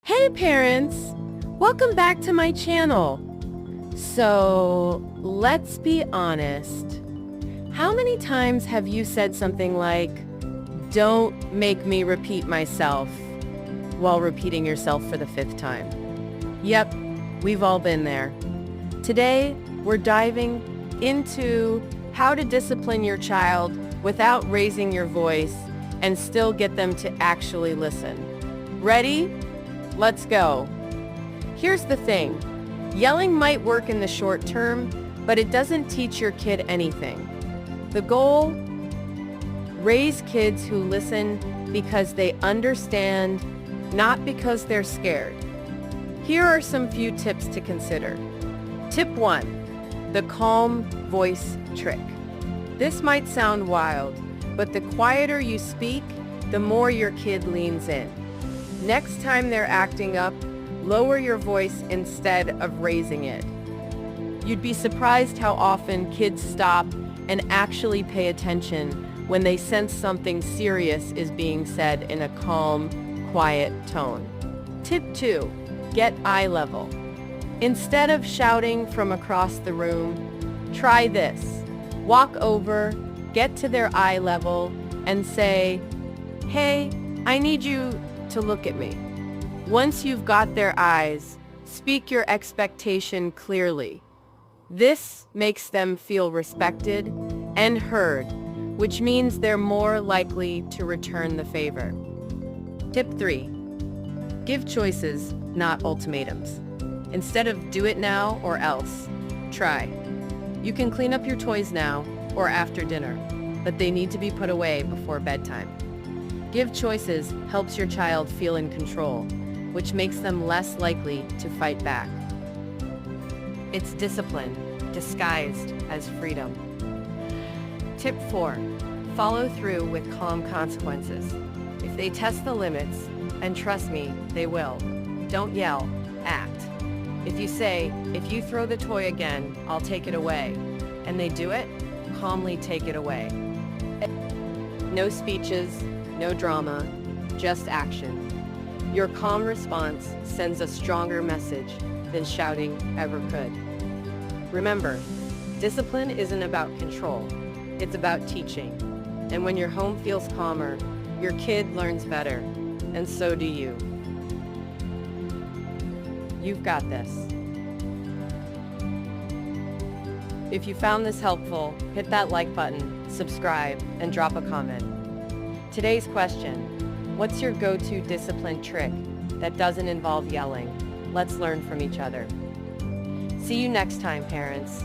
Hey parents! Welcome back to my channel. So, let's be honest. How many times have you said something like, "Don't make me repeat myself," while repeating yourself for the 5th time? Yep, we've all been there. Today, we're diving into how to discipline your child without raising your voice and still get them to actually listen. Ready? Let's go. Here's the thing. Yelling might work in the short term, but it doesn't teach your kid anything. The goal? Raise kids who listen because they understand, not because they're scared. Here are some few tips to consider. Tip 1. The calm voice trick. This might sound wild, but the quieter you speak, the more your kid leans in. Next time they're acting up, lower your voice instead of raising it. You'd be surprised how often kids stop and actually pay attention when they sense something serious is being said in a calm, quiet tone. Tip 2. Get eye level. Instead of shouting from across the room, try this. Walk over, get to their eye level, and say, "Hey, I need you to look at me." Once you've got their eyes, speak your expectation clearly. This makes them feel respected and heard, which means they're more likely to return the favor. Tip 3. Give choices, not ultimatums. Instead of "do it now or else," try. You can clean up your toys now or after dinner, but they need to be put away before bedtime. Give choices helps your child feel in control, which makes them less likely to fight back. It's discipline, disguised as freedom. Tip 4. Follow through with calm consequences. If they test the limits, and trust me, they will, don't yell, act. If you say, "If you throw the toy again, I'll take it away," and they do it, calmly take it away. No speeches, no drama, just action. Your calm response sends a stronger message than shouting ever could. Remember, discipline isn't about control, it's about teaching. And when your home feels calmer, your kid learns better, and so do you. You've got this. If you found this helpful, hit that like button, subscribe, and drop a comment. Today's question: what's your go-to discipline trick that doesn't involve yelling? Let's learn from each other. See you next time, parents.